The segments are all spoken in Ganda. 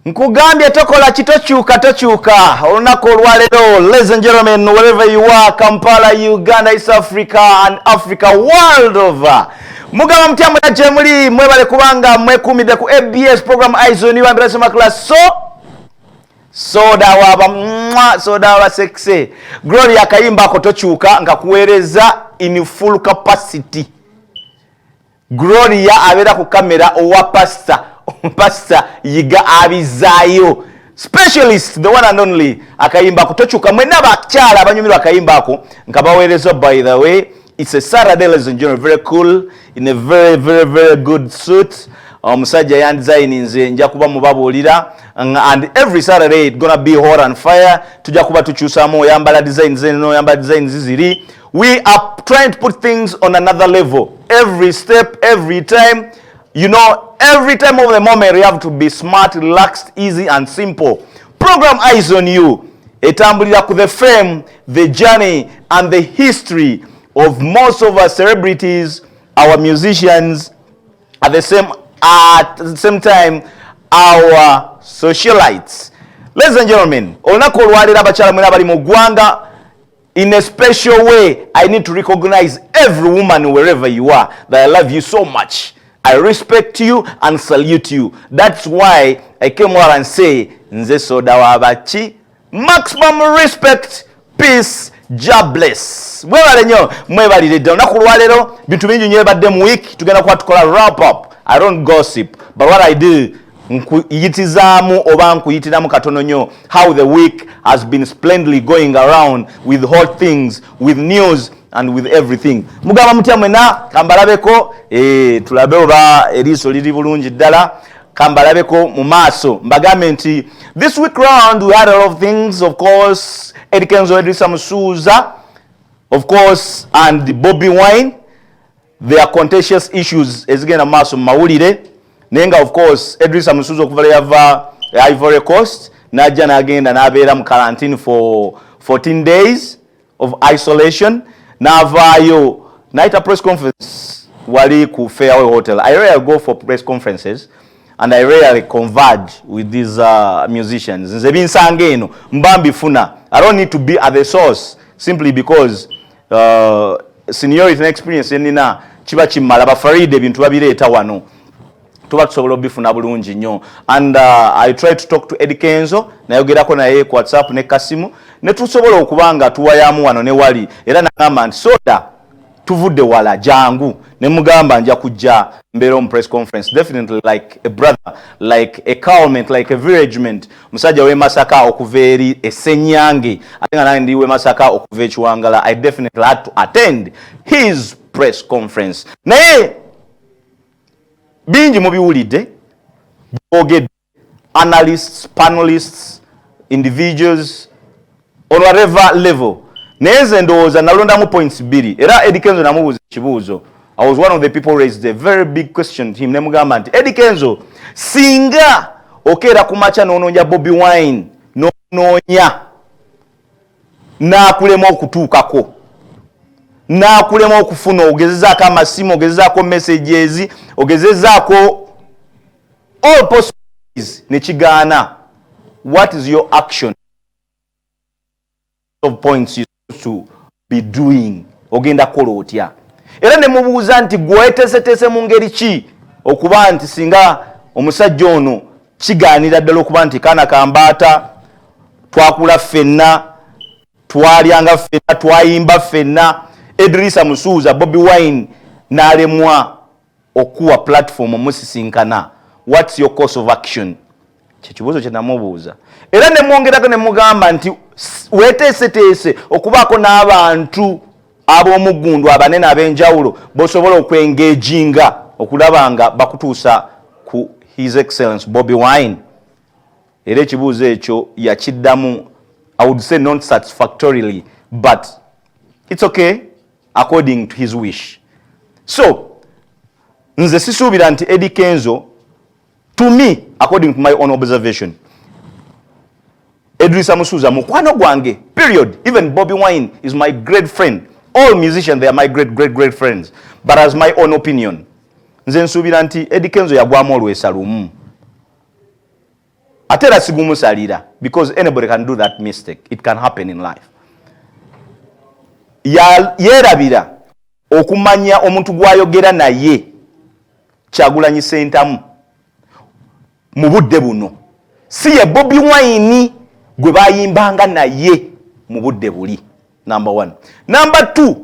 Nkugambye tokola tokyuka olunaku olwaleero. Ladies and gentlemen, wherever you are, Kampala, Uganda, East Africa and Africa world over, mugaba mutya gye muli mwebale kubanga mwekumidde ku ABS program Eyes on You and Blessing class. Soda waba sexy Gloria kayimba ako tokyuka nga kuweereza in full capacity. Gloria abera ku kamera owa pastor yiga abizaayo specialist, the one and only akayimba ako tokyuka. Mwenna abakyala abanyumirwa akayimba ako nga baweereza. By the way, it's a Saturday, ladies and gentlemen, very cool, in a very good suit. Musajja yandizayininze nja kuba mubabuulira, and every Saturday it's gonna be hot and fire. Tujja kuba tukyusamu oyambala designs eno oyambala designs ziri. We are trying to put things on another level every step, every time. You know, every time of the moment you have to be smart, relaxed, easy and simple. Program Eyes on You etambulira ku the fame, the journey and the history of most of our celebrities, our musicians, at the same time our socialites. Ladies and gentlemen, olunaku olwaleero abakyala mwena bali mu ggwanga, in a special way I need to recognize every woman wherever you are, that I love you so much. I respect you and salute you. That's why I came out and say nze soda wabachi, maximum respect, peace, God bless. Mwebale nnyo mwebalire ddala. Olunaku olwaleero bintu bingi nnyo ebadde mu week, tugenda kuba tukola wrap up. I don't gossip, but what I do, nkuyitizaamu oba nkuyitiramu katono nnyo how the week has been splendidly going around with hot things, with news and with everything. Mugamba mutya mwena, kambalabeko tulabe oba eriiso liri bulungi ddala, kambalabeko mu maaso. Mbagambe nti this week round we had a lot of things, of course. Eddie Kenzo, Edrisa Musuuza, of course, and Bobby Wine. There are contentious issues ezigenda maaso mu mawulire. Nenga, of course, Edrisa Musuuza okuva yava Ivory Coast najja n'agenda n'abeera mu quarantine for 14 days of isolation. Navaayo night a press conference wali ku Fairway Hotel. I rarely go for press conferences and I rarely converge with these musicians. Nze binsanga eno mbambi funa. I don't need to be at the source simply because seniority and experience enina kiba kimala. Bafaride bintu babireeta wano tuba tusobola obifuna bulungi nnyo. And I try to talk to Eddie Kenzo, nayogerako naye ku WhatsApp ne Kasimu, ne tusobola okubanga tuwayamu wano ne wali, era nagamba nti soda tuvudde wala jangu, ne mugamba nja kujja mbeera mu press conference, definitely like a brother, like a cowment, like a viragement. Musajja we Masaka okuva eri Essenyange, ate nga nange ndi we Masaka okuva ekiwangala. I definitely had to attend his press conference. Naye bingi mubiwulidde, ayogedde, analysts, panelists, individuals on whatever level. Neze ndowooza nalondamu points bbiri, era Eddie Kenzo namubuuza ekibuuzo. I was one of the people raised a very big question to him. Nemugamba nti Eddie Kenzo, singa okeera kumacha n'onoonya Bobby Wine n'onoonya n'akulema okutuukako, n'akulema okufuna, ogezezaako amasimu, ogezezaako messages, ogezezaako all possibilities nekigaana, what is your action of points you to be doing? Ogenda kola otya? Era ne mubuuza nti gwetesetese mu ngeri ki okuba nti singa omusajja ono kigaanira ddala okuba nti kaana kambaata, twakula ffenna, twalyanga ffenna, twayimba ffenna, Edrisa Musuuza, Bobby Wine n'alemwa okuwa platform omusisinkana. What's your course of action? Kyekibuuzo kye namubuuza. Era ne mwongerako ne mugamba nti weeteeseteese okubaako n'abantu ab'omuggundu abanene ab'enjawulo bosobola okwengeejinga okulaba nga bakutuusa ku His Excellence Bobby Wine. Era ekibuuzo ekyo yakiddamu, I would say not satisfactorily, but it's okay according to his wish. So nze sisuubira nti Eddie Kenzo, to me, according to my own observation, Edrisa Musuuza mukwano gwange, period. Even Bobby Wine is my great friend. All musicians, they are my great friends. But as my own opinion, nze nsuubira nti Eddie Kenzo yagwamu olwesa lumu. atera sigumusalira because anybody can do that mistake. It can happen in life. Yerabira okumanya omuntu gwayogera naye Kyagulanyi Ssentamu mu budde buno si ye Bobi Wine gwe bayimbanga naye mu budde buli. Number 1. Number 2,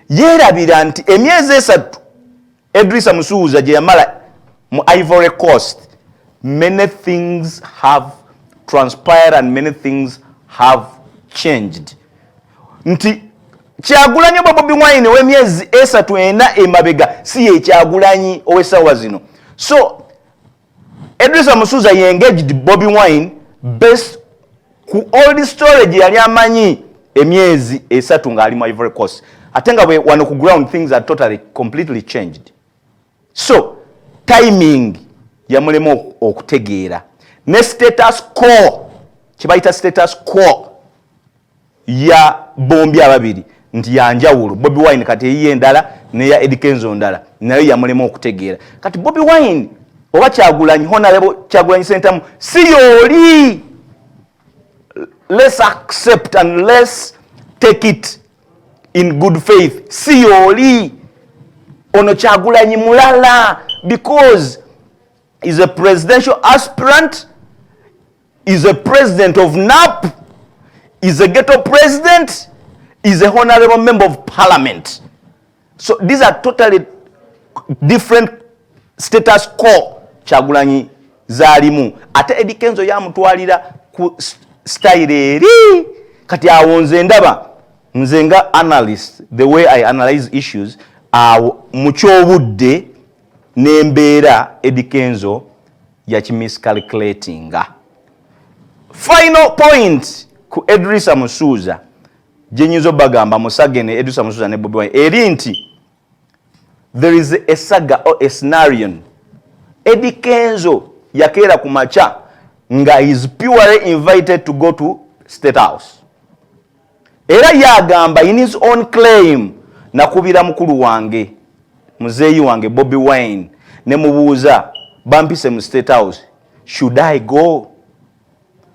yerabira nti emyezi 3 Edrisa Musuuza gye yamala mu Ivory Coast, many things have transpired and many things have changed. Nti Kyagulanyi Bobi Wine w'emyezi 3 emabega si ye Kyagulanyi ow'essaawa zino. So Edrisa Musuuza ye engaged Bobi Wine based ku old storage yali amanyi emyezi 3 ng'ali mu Ivory Coast. Ate nga bwe wano ku ground things are totally completely changed. So timing yamulema okutegeera ne status quo kibayita status quo ya bombi ababiri nti yanjawulo. Bobi Wine kati eyiye endala neya Eddy Kenzo ndala nayo yamulema okutegeera. Kati Bobi Wine oba Kyagulanyi Honorable Kyagulanyi Ssentamu si yoli. Let's accept and let's take it in good faith. Si yoli ono Kyagulanyi mulala because he's a presidential aspirant, he's a president of NAP, he's a ghetto president, he's a honorable member of parliament. So these are totally different status quo Kyagulanyi zalimu. Ate Eddy Kenzo yamutwalira ku style eri kati awonze ndaba nze nga analyst, the way I analyze issues mu kyobudde n'embeera Eddy Kenzo yakimiscalculatinga. Final point ku Edrisa Musuuza gye nyinza bagamba musagene Edrisa Musuuza ne Bobi Wine eri nti there is a saga or a scenario. Eddy Kenzo yakeera ku macha nga is purely invited to go to State House. Era yagamba in his own claim nakubira mukulu wange muzeeyi wange Bobi Wine ne mubuuza bampise mu State House, should I go?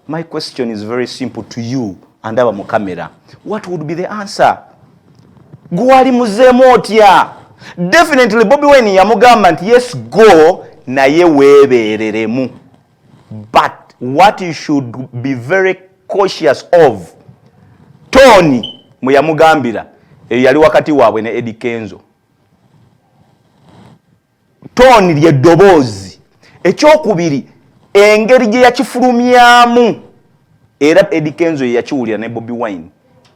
My question is very simple to you and aba mu camera. What would be the answer? Gwali muzeemu otya? Definitely Bobi Wine yamugamba nti yes go naye weebereremu. But what you should be very cautious of, Tony muyamugambira yali wakati waabwe ne Eddy Kenzo. Tony lye ddoboozi. Ekyokubiri engeri gye yakifulumyamu era Eddy Kenzo ye yakiwulira ne Bobi Wine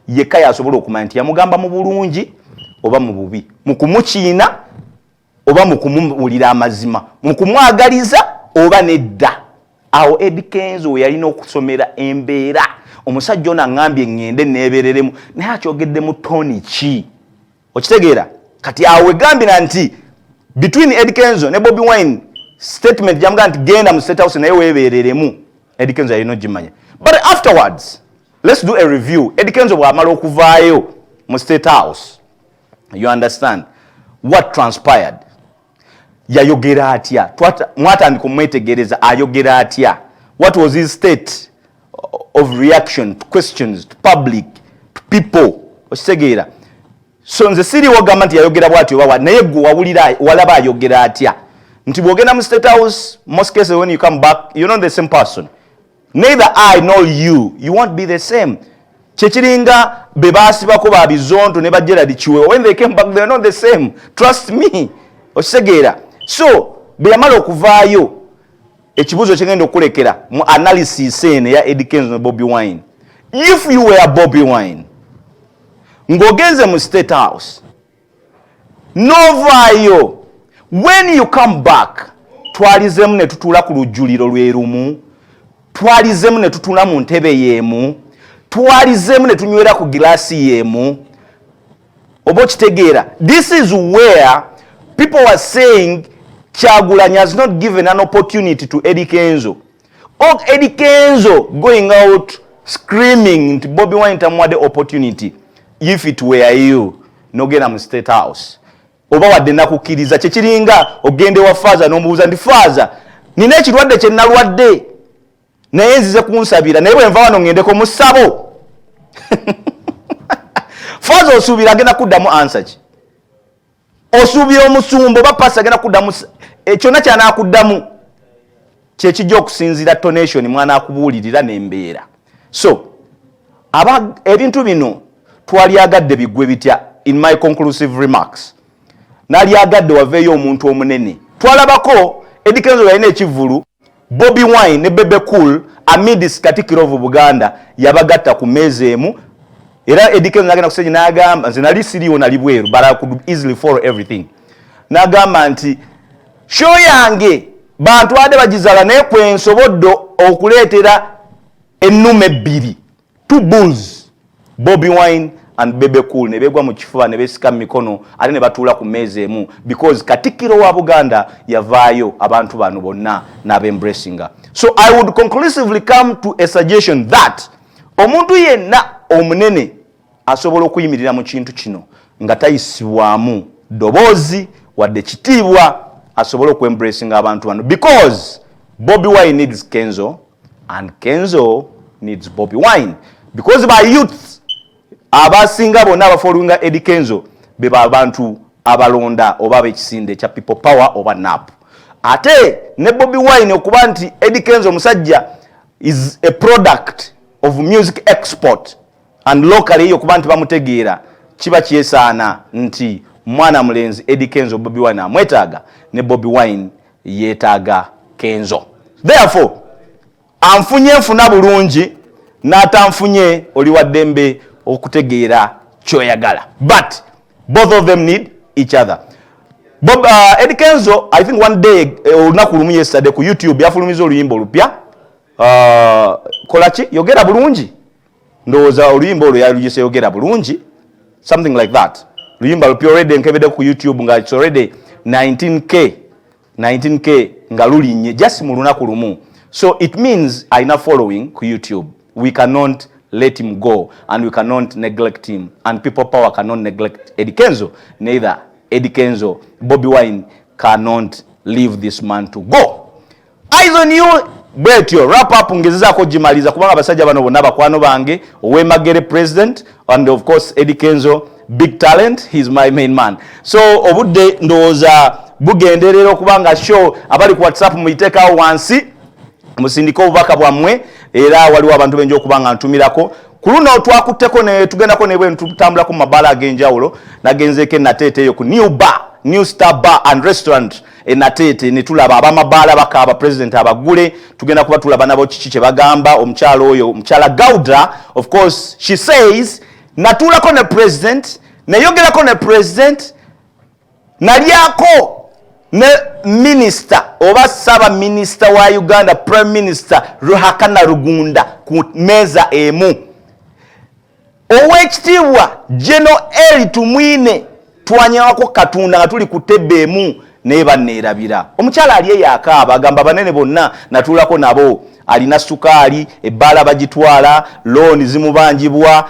yekka yasobola okumanya nti yamugamba mu bulungi oba mu bubi, mu kumukiina oba mu kumuwulira amazima, mu kumwagaliza oba nedda. Awo Eddy Kenzo yalina okusomera embeera. Omusajja ono aŋŋambye ŋŋende neebereremu naye akyogedde mu Tony ki? Okitegeera? Kati awo egambira nti between Eddy Kenzo ne Bobi Wine statement jamuga nti genda mu State House naye weebereremu. Eddy Kenzo yalina ogimanya. But afterwards, let's do a review. Eddy Kenzo bw'amala okuvaayo mu State House, you understand what transpired. Yayogera atya? Mwatandika omwetegereza ayogera atya? What was his state of reaction to questions, to public, to people? Okitegeera? So nze siri wagamba nti yayogera bw'atyo bawa naye gwe wawulira walaba ayogera atya? Nti bw'ogenda mu State House, most cases when you come back, you're not the same person. Neither I nor you won't be the same. Chechiringa bebasibako ba bizonto ne Gerald Kiwewa, when they came back they are not the same. Trust me. Okitegeera? So bwe yamala okuvaayo ekibuzo kyengenda okulekera mu analysis ene ya Eddy Kenzo ne Bobi Wine. If you were Bobi Wine ng'ogenze mu State House novaayo, when you come back twalizemu ne tutuula ku lujjuliro lwe lumu, twalizemu ne tutuula mu ntebe y'emu, twalizemu ne tunywera ku giraasi y'emu. Oba okitegeera? This is where people were saying Kyagulanyi has not given an opportunity to Eddy Kenzo. Or Eddy Kenzo going out screaming to Bobi Wine tamuwadde opportunity. If it were you, nogenda mu State House. Oba wadde nakukkiriza kyekiringa ogende wa Faza n'omubuuza nti Faza nina ekirwadde kye nalwadde naye nzize kunsabira naye bwe nva wano ngendeko mu ssabo faza osuubira agenda kuddamu ansa ki osuubira omusumba oba pasi agenda kuddamu kyonna kyanakuddamu kyekijja okusinziira donation mwana akubuulirira n'embeera. So ebintu bino twalyagadde biggwe bitya in my conclusive remarks. Nalyagadde waveeyo omuntu omunene. Twalabako Eddie Kenzo yalina ekivulu, Bobi Wine ne Bebe Cool amidis Katikkiro of Buganda yabagatta ku meeza emu. Era Eddie Kenzo n'agenda kusenya n'agamba nze nali siriiwo nali bweru but I could easily follow everything. N'agamba nti show yange bantu ade bagizala naye kwensobodde okuleetera ennume ebbiri, 2 bulls, Bobi Wine and Bebe Cool ne begwa mu kifuba ne besika mikono ate ne batuula ku meeza emu because Katikkiro wa Buganda yavaayo abantu bano bonna n'abembracinga. So I would conclusively come to a suggestion that omuntu yenna omunene asobola okuyimirira mu kintu kino nga tayisibwamu ddoboozi wadde kitiibwa asobola okwembracinga abantu bano because Bobi Wine needs Kenzo and Kenzo needs Bobi Wine because by youth abasinga bonna abafollowinga Eddie Kenzo beba abantu abalonda oba ab'ekisinde kya people power oba NAP. Ate ne Bobi Wine okuba nti Eddie Kenzo musajja is a product of music export and locally okuba nti bamutegeera kiba kyesaana nti mwana mulenzi Eddie Kenzo Bobi Wine amwetaaga ne Bobi Wine yeetaaga Kenzo. Therefore anfunye nfuna bulungi n'atanfunye oli wa ddembe okutegeera kyoyagala. But both of them need each other. Eddie Kenzo, I think one day olunaku lumu yesterday ku YouTube yafulumiza oluyimba olupya kolaki yogera bulungi ndowooza oluyimba olwo yalugise yogera bulungi something like that. Luyimba lupya already nkebedde ku YouTube nga it's already 19k nga lulinye just mu lunaku lumu. So it means aina following ku YouTube. We cannot let him go and we cannot neglect him and people power cannot neglect Eddie Kenzo. Neither Eddie Kenzo, Bobi Wine cannot leave this man to go. Eyes on you. Betyo wrap up ngezako jimaliza kubanga basajja bano bonna bakwano bange Owemagere president and of course Eddie Kenzo big talent, he's my main man. So obudde ndowooza bugenderera okubanga show abali ku WhatsApp muyitekawo wansi musindika obubaka bwammwe era waliwo abantu benjo okubanga ntumirako kuluno twakutteko ne tugendako ne bwe ntutambulako mu mabala ag'enjawulo nagenzeeko enateete eyo ku New Star Bar and Restaurant enateete ne tulaba abamabaala bakaaba president abagule tugenda kuba tulaba nabo kiki kye bagamba omukyalo oyo omukyala Gauda of course she says natulako ne president nayogerako ne president nalyako ne minister oba saba minister wa Uganda prime minister Ruhakana Rugunda ku meza emu owekitiibwa Geno Eli Tumwine twanyawako Katonda nga tuli ku tebbe emu naye banneerabira omukyala ali yakaaba agamba banene bonna natulako nabo alina sukaali ebbaala bagitwala looni zimubangibwa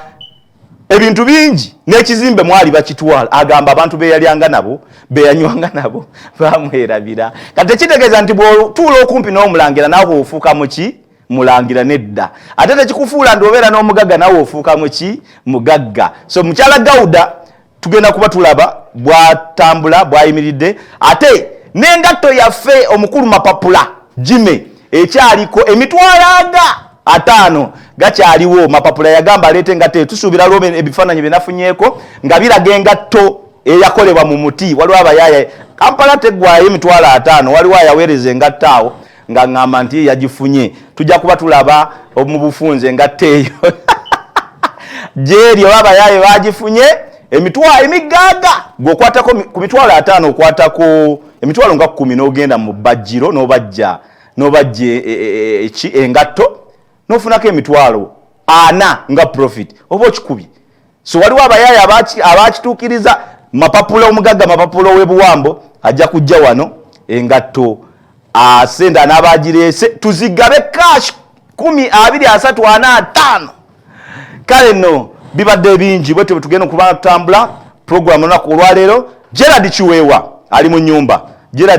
ebintu bingi n'ekizimbe mwali bakitwala agamba abantu beyalyanga nabo beyanywanga nabo bamwerabira kati kitegeeza nti bw'otuula okumpi n'omulangira naawe ofuuka muki mulangira nedda ate tekikufuula ndi obeera n'omugagga naawe ofuuka muki mugagga. So mukyala Gauda tugenda kuba tulaba bwatambula bwayimiridde ate n'engatto yaffe omukulu Mapapula Jime ekyaliko emitwalo 5 gakyaliwo. Mapapula yagamba aleete engatto tusuubira lwo ebifaananyi bye nafunyeeko nga biraga engatto eyakolebwa mu muti waliwo abayaya Kampala tegwayo emitwalo 5 waliwo ayaweereza engatto awo nga ngamba nti yagifunye tujja kuba tulaba mu bufunze engatto eyo jeri oba abayaya bagifunye emitwalo emigaaga gwokwatako ku mitwalo 5 okwatako emitwalo nga 10 n'ogenda mu bajjiro n'obajja engatto nofunako emitwalo 4 nga profit oba okikubi. So waliwo abayaya abakituukiriza Mapapula omugagga Mapapula ow'ebuwambo ajja kujja wano engatto senda n'abagireese tuzigabe cash 10, 20, 30, 40, 50 kale no bibadde bingi bwetyo tugenda okuba tutambula program olunaku olwaleero. GeraldKiwewa ali mu nyumba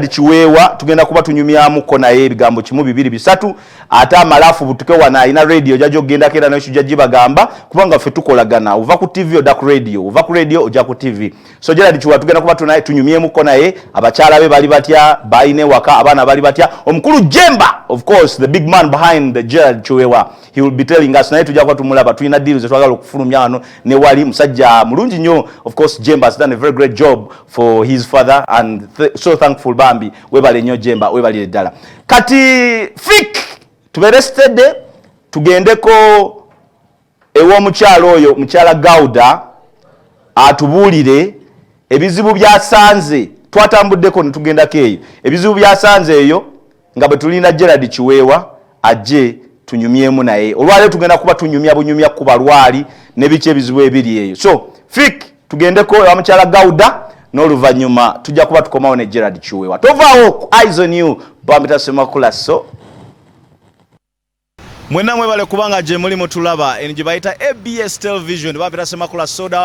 Kiwewa tugenda kuba tunyumyamuko naye ebigambo kimu bibiri bisatu ate amalafu butuke wana ina radio jajo genda kera nayo jajji bagamba kubanga ffe tukolagana uva ku TV oda ku radio uva ku radio oja ku TV so Kiwewa tugenda kuba tunyumyemuko naye abakyala be bali batya baine waka abana bali batya omukulu Jemba of course the big man behind the Kiwewa he will be telling us naye tujja kwa tumulaba tulina deals twagala okufulumya ano ne wali musajja mulungi nnyo of course Jemba has done a very great job for his father and so thankful Bambi webale nnyo Jemba webale ddala kati fik tuberested tugendeko ewo mukyalo oyo mukyala Gauda atubulire ebizibu byasanze twatambuddeko ne tugendako eyo ebizibu byasanze eyo nga bwe tulina Kiwewa ajje tunyumyemu naye olwaleero tugenda kuba tunyumya bunyumya ku balwali ne biki ebizibu ebiri eyo so fik tugendeko ewa mukyala Gauda n'oluvannyuma tujja kuba tukomawo ne Kiwewa tovaawo ku eyes on you Bambita Semakula so mwena mwebale kubanga gye mulimu tulaba eno gye bayita ABS television Bambita Semakula soda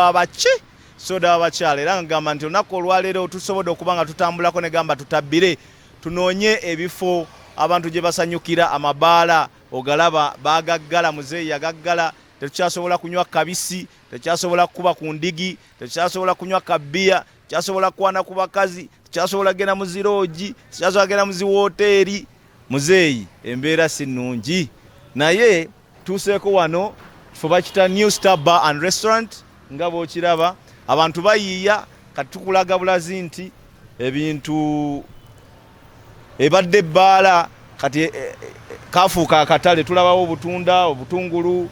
wabakyala era ngamba nti olunaku olwaleero tusobodde okubanga tutambulako ne gamba tutabbire tunoonye ebifo abantu gye basanyukira amabaala ogalaba bagaggala muzeeyi yagaggala tekyasobola kunywa kabisi tekyasobola kuba ku ndigi tekyasobola kunywa kabbiya tekyasobola kwana ku bakazi tekyasobola genda mu ziroogi tekyasobola genda mu ziwoteeri muzeeyi embeera si nnungi naye tuuseeko wano kifo bakita New Star Bar and Restaurant nga bw'okiraba abantu bayiiya kati tukulaga bulazi nti ebintu ebadde ebbaala kati kafuuka akatale tulabawo obutunda obutungulu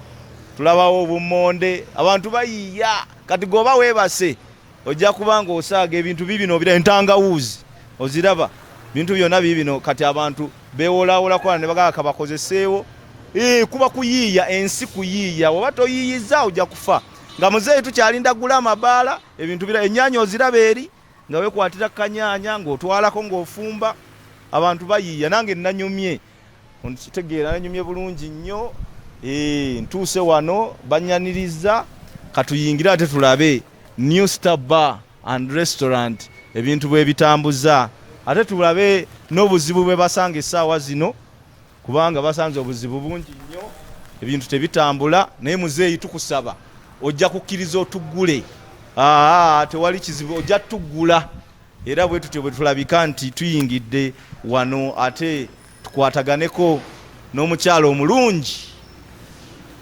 tulabawo obumonde abantu bayiiya kati goba weebase ojja kubanga osaaga ebintu bibino bira entangawuzi oziraba bintu byonna bibino kati abantu beewolaawolakola ne bagala kabakozeseewo kuba kuyiiya ensi kuyiiya oba toyiiyiza ojja kufa nga muzeeyi tukyalinda gula amabaala ebintu bira ennyaanya oziraba eri nga wekwatira kanyaanya ng'otwalako ng'ofumba abantu bayiiya nange nanyumye ontegeera nanyumye bulungi nnyo ntuuse wano banyaniriza katuyingira ate tulabe New Star Bar and Restaurant ebintu bwe bitambuza ate tulabe n'obuzibu bwe basanga essaawa zino kubanga basanze obuzibu bungi nnyo ebintu tebitambula naye muzeeyi tukusaba ojja kukkiriza otugule tewali kizibu ojja tugula era bwe tutyo bwe tulabika nti tuyingidde wano ate tukwataganeko n'omukyalo omulungi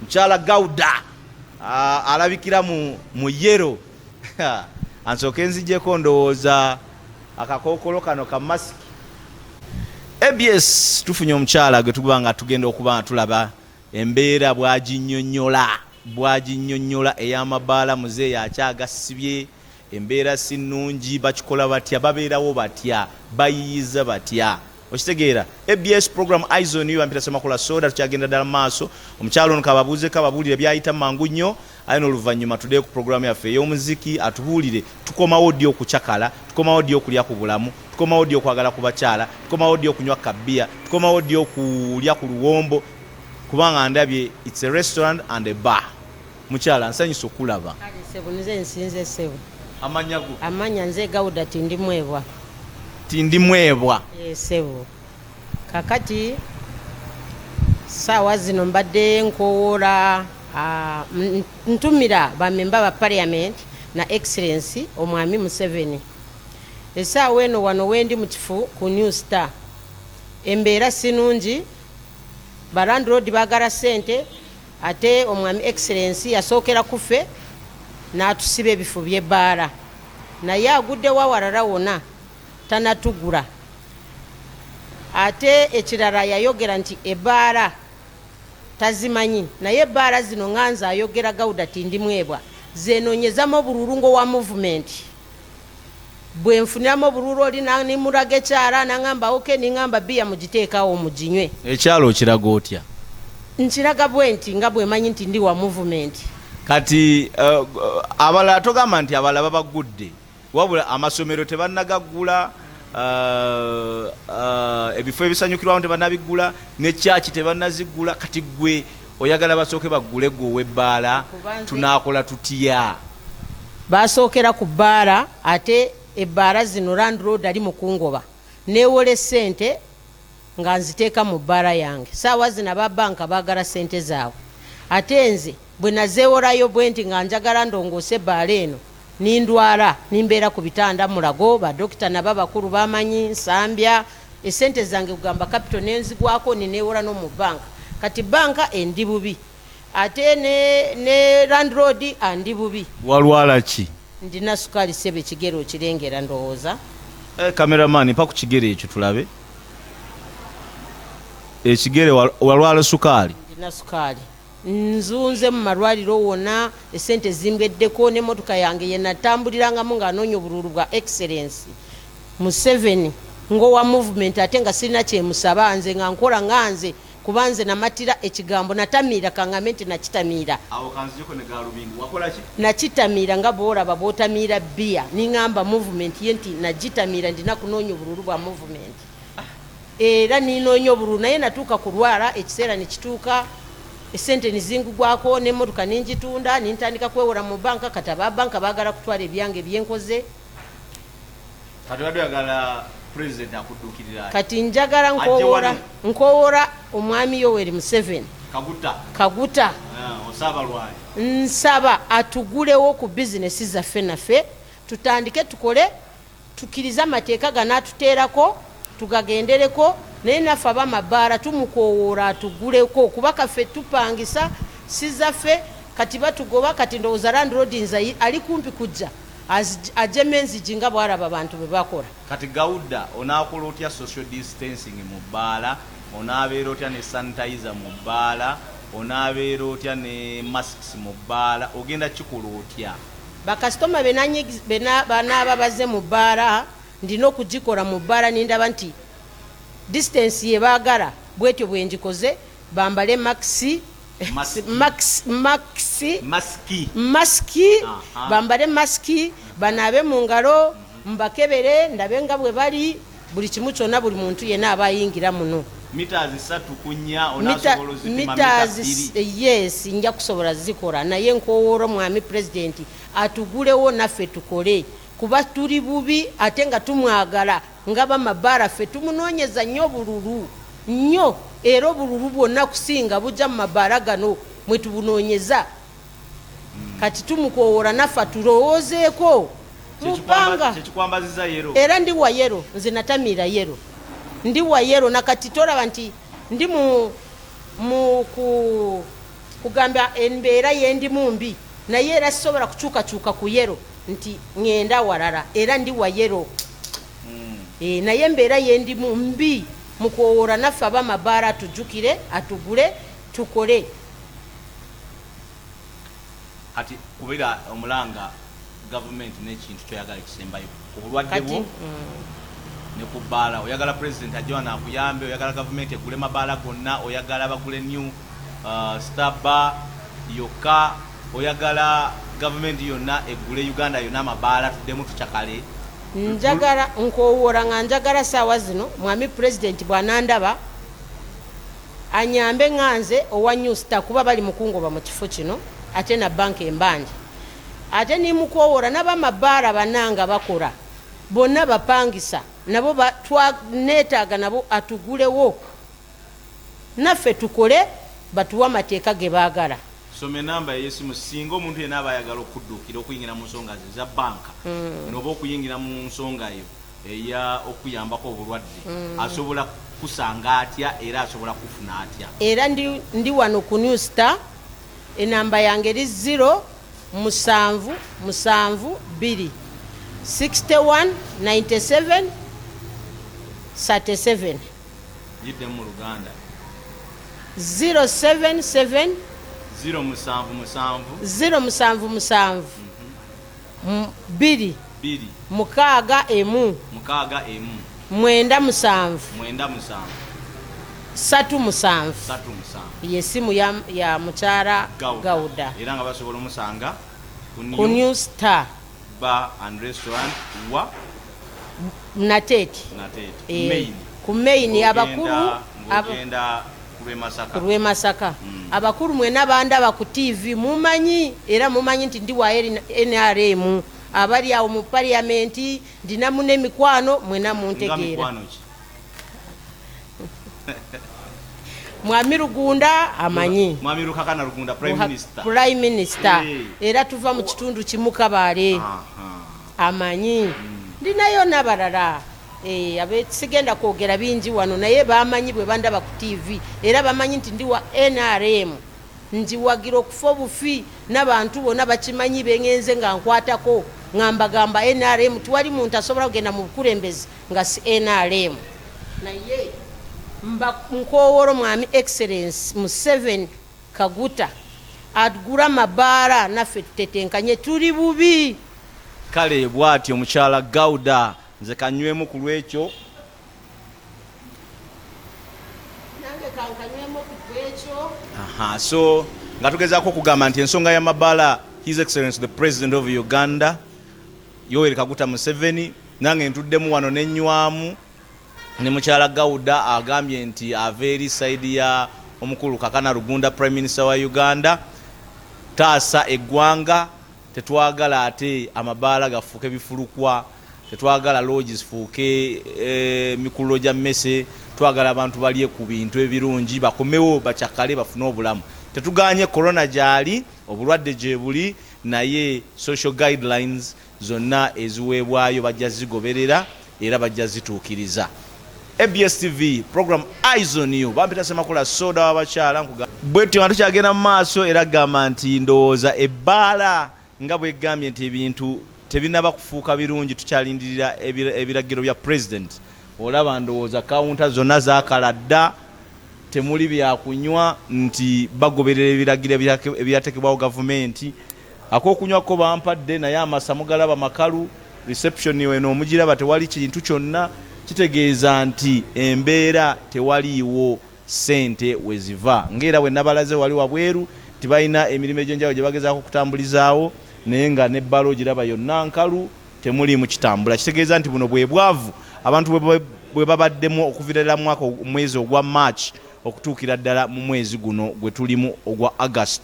mukyala Gauda alabikira mu yero ansooke nzijjeko ndowooza akakookolo kano ka masiki ABS tufunye omukyala gwe tugubanga tugenda okuba tulaba embeera bwaginnyonnyola ey'amabaala muzeeyi akyagasibye embeera si nnungi bakikola batya babeerawo batya bayiyiza batya okitegeera ABS program eyes on you Bambita Semakula soda tukyagenda ddala maaso omukyalo ono kababuuzeko ababuulire byayita mangu nnyo aye n'oluvannyuma tuddeyo ku programu yaffe ey'omuziki atubuulire tukomawo ddi okucakala tukomawo ddi okulya ku bulamu tukomawo ddi okwagala ku bakyala tukomawo ddi okunywa kabbiya tukomawo ddi okulya ku luwombo kubanga ndabye it's a restaurant and a bar mukyala nsanyusa okulaba nze nsinze ssebo amanya nze Gauda tindimwebwa ssebo kakati saawa zino mbadde nkowoola ntumira bamemba ba parliament na excellence omwami Museveni essaawa eno wano wendi mu kifu ku New Star embeera sinungi balandroad bagala ssente ate omwami excellence yasookera kufe n'atusiba ebifo by'ebbaala naye aguddewo awalala wona tanatugula ate ekirala yayogera nti ebbaala tazimanyi naye ebbaala zino nganza ayogera Gauda tindimwebwa zenoonyezamu obululungo wa movement bwe nfuniramu obululu oli nimulaga ekyala nangamba oke ningamba biya mugiteekawo muginywe ekyalo okiraga otya nkiraga bwe nti nga bwe manyi nti ndi wa movement kati abalala togamba nti abalala babagudde wabula amasomero tebannagaggula ebifo ebisanyukirwamu tebannabigula ne kyaki tebannazigula kati gwe oyagala basooke baggule gwe ow'ebbaala tunaakola tutya basookera ku bbaala ate ebbaala zino landroad ali mu kungoba newola sente nga nziteeka mu bbaala yange. Saawa zino aba banka baagala sente zaabwe, ate nze bwe nazeewolayo bwe nti nga njagala ndongoose ebbaala eno nindwala nimbeera ku bitanda Mulago, badokita nabo bakulu bamanyi nsambya esente zange kugamba capital nenzigwako nineewola no mu banka. Kati banka endi bubi ate ne landlord andi bubi. Walwala ki? Ndina sukaali sebe kigere okirengera ndowooza. Cameraman pa ku kigere ekyo tulabe. Ekigere walwala sukaali? Ndina sukaali. Nzunze mu malwaliro wonna, esente zimbweddeko, n'emmotoka yange ye natambulirangamu ng'anoonya obululu bwa excellence. Museveni ngowa movement ate nga sirina kyemusaba, nze nga nkola nganze kuba nze namatira ekigambo natamiira kangambe nti nakitamiira. Awo kanziko ne galubindi wakola ki? Nakitamiira nga bwolaba bw'otamiira bbiya, niŋŋamba movement ye nti nagitamiira ndina kunoonya obululu bwa movement. Era ninoonya obululu naye natuuka kulwala, ekiseera ne kituuka, esente nizingugwako, n'emmotoka ninjitunda, nintandika kwewola mu banka. Kati aba banka baagala kutwala ebyange byenkoze. Kati wadde yagala president akuddukirira. Kati njagala nkowora omwami Yoweri Museveni Kaguta osaba lwali nsaba atugulewo ku bizinesi zaffe naffe, tutandike tukole, tukiriza amateeka ganaatuteerako tugagendereko, naye naffe abamabaala tumukowoora atuguleko kuba kaffe tupangisa sizaffe. Kati batugoba, kati ndowooza landlord nze ali kumpi kujja ajeme enzigi nga bwalaba abantu bwe bakola. Kati Gawuda onaakola otya social distancing mu bbaala, onaabeera otya ne sanitizer mu bbaala, onaabeera otya ne masks mu bbaala, ogenda kikola otya? Bakasitoma banaaba baze mu bbaala ndina okugikola mu bbaala nindaba nti distance ye baagala bwetyo bwe njikoze, bambale maski bambale maski, banaabe mu ngalo, mbakebere ndabe nga bwe bali, buli kimu kyonna buli muntu yenna aba ayingira muno. Meters 3 kunya onasobola zitima meters 2? Yes, nja kusobola zikola, naye nkowoola mwami president atugulewo naffe tukole kuba tuli bubi ate nga tumwagala nga bamabaala ffe tumunoonyeza nnyo bululu nnyo, era obululu bwonna kusinga bujja mu mabaala gano mwe tubunoonyeza. Kati tumukowola naffe tulowoozeeko mubanga. Kyekikwambaziza yero? Era ndi wa yero, nze natamiira yero, ndi wa yero. Nakati tolaba nti ndi kugamba embeera yendi mumbi, naye era sisobola kukyukakyuka ku yero nti ngenda walala, era ndi wa yero. Naye embeera yendi mumbi, mukowola naffe abamabaala atujjukire, atugule, tukole. Kati kubira omulanga government n'ekintu kyoyagala ekisembayo obulwadde bwo ne ku bbaala, oyagala president ajja nakuyambe, oyagala government egule mabaala gonna, oyagala bagule new staba yokka, oyagala government yonna egule Uganda yonna amabaala tuddemu tukyakale? Njagala nkowoola nga njagala saawa zino mwami president bwanandaba anyambe nganze owa New Star kuba bali mukungoba mu kifo kino ate na banka embanje, ate nimukowoola n'abamabaala bananga bakola bonna bapangisa nabo neetaaga nabo atugulewo naffe tukole, batuwa amateeka ge baagala. Some enamba yesimu singa omuntu yenna aba ayagala okudduukira okuyingira mu nsonga ze za banka noba okuyingira mu nsonga eyo eya okuyambako obulwadde asobola kusanga atya era asobola kufuna atya? Era ndi wano ku New Star, enamba yange eri 0772 6197 37 yidde mu Luganda 077 077 2 mukaaga emu 97 37 yesimu ya mukyala Gawuda. Era nga basobola omusanga ku New Star Bar and Restaurant wa Nateti ku main abakulu agenda kulwe Masaka. Abakulu mwena bandaba ku TV mumanyi, era mumanyi nti ndi wa NRM abali awo mu parliament, ndinamu n'emikwano mwena muntegeera. Mwami Rugunda amanyi. Mwami Rukakana Rugunda Prime Minister. Prime Minister. Era tuva mu kitundu kimu Kabale. Amanyi. Ndinayo nabalala. Abe sigenda kwogera bingi wano naye bamanyi bwe bandaba ku TV era bamanyi nti ndi wa NRM. Njiwagira okufa obufi n'abantu bonna bakimanyi bengenze nga nkwatako ngamba NRM tuwali muntu asobola kugenda mu bukulembezi nga si NRM. Naye nkowolo mwami excellence Museveni Kaguta atugura mabaala naffe tutetenkanye tuli bubi. Kale bw'atyo mukyala Gawuda nze kanywemu ku lwekyo. Nange kankanywemu ku lwekyo. So nga tugezaako okugamba nti ensonga y'amabaala His Excellency the President of Uganda Yoweri Kaguta Museveni nange ntuddemu wano n'ennywamu ne mukyala Gawuda agambye nti ava eri sayidi ya omukulu Kakana Rugunda Prime Minister wa Uganda taasa eggwanga. Tetwagala ate amabaala gafuuke bifulukwa, tetwagala lodges zifuuke mikululo gya mmese, twagala abantu balye ku bintu ebirungi bakomewo bakyakale bafune obulamu. Tetuganye corona gyali obulwadde gye buli naye social guidelines zonna eziweebwayo bajja zigoberera era bajja zituukiriza. ABS TV program Eyes on You bampita Semakula soda wabakyala bwetyo abantu kyagenda mu maaso era gamba nti ndowooza ebbaala nga bwegambye nti ebintu tebinaba kufuuka birungi tukyalindirira ebiragiro bya president. Olaba ndowooza kawunta zonna zaakala dda temuli byakunywa nti bagoberera ebiragiro ebyatekebwawo gavumenti. Ak'okunywako bampadde naye amasa mugalaba makalu reception weno omugiraba tewali kintu kyonna kitegeeza nti embeera tewaliiwo sente weziva. Ng'era bwe nabalaze wali wabweru tibalina emirimu egy'enjawulo gye bagezaako okutambulizaawo naye nga n'ebbalo giraba yonna nkalu temuli mu kitambula. Kitegeeza nti buno bwe bwavu abantu bwe babaddemu okuviirira mwaka omwezi ogwa March okutuukira ddala mu mwezi guno gwe tulimu ogwa August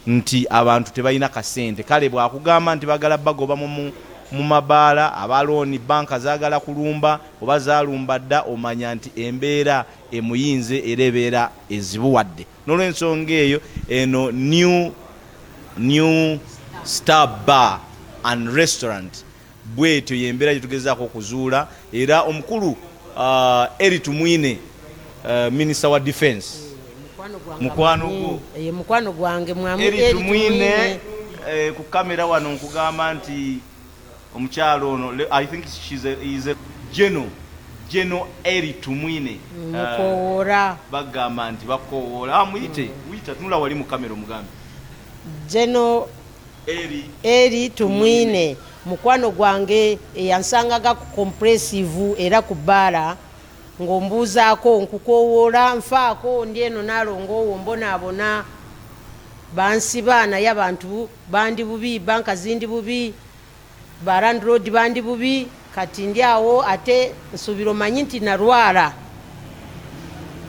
nti abantu tebalina kasente. Kale bwakugamba nti bagala bagoba mu mabaala abalooni banka zaagala kulumba oba zaalumba dda omanya nti embeera emuyinze era ebeera ezibuwadde. N'olw'ensonga eyo eno new Star Bar and Restaurant bwetyo yembeera gye tugezaako okuzuula era omukulu Tumwine Minister wa Defense mukwano gwange mwami Tumwine ku kamera wano nkugamba nti omukyalo ono I think is a General Tumwine mukowoora bagamba nti bakowoola muyite tunula wali mu kamera omugambi General Tumwine mukwano gwange eyansangaga ku compressive era ku baala ng'ombuuzaako nkukowoola nfaako ndi eno naalongoowo mbonaabona bansiba naye abantu bandi bubi banka zindi bubi Barand Road bandi bubi kati ndi awo ate nsuubira omanyi nti nalwala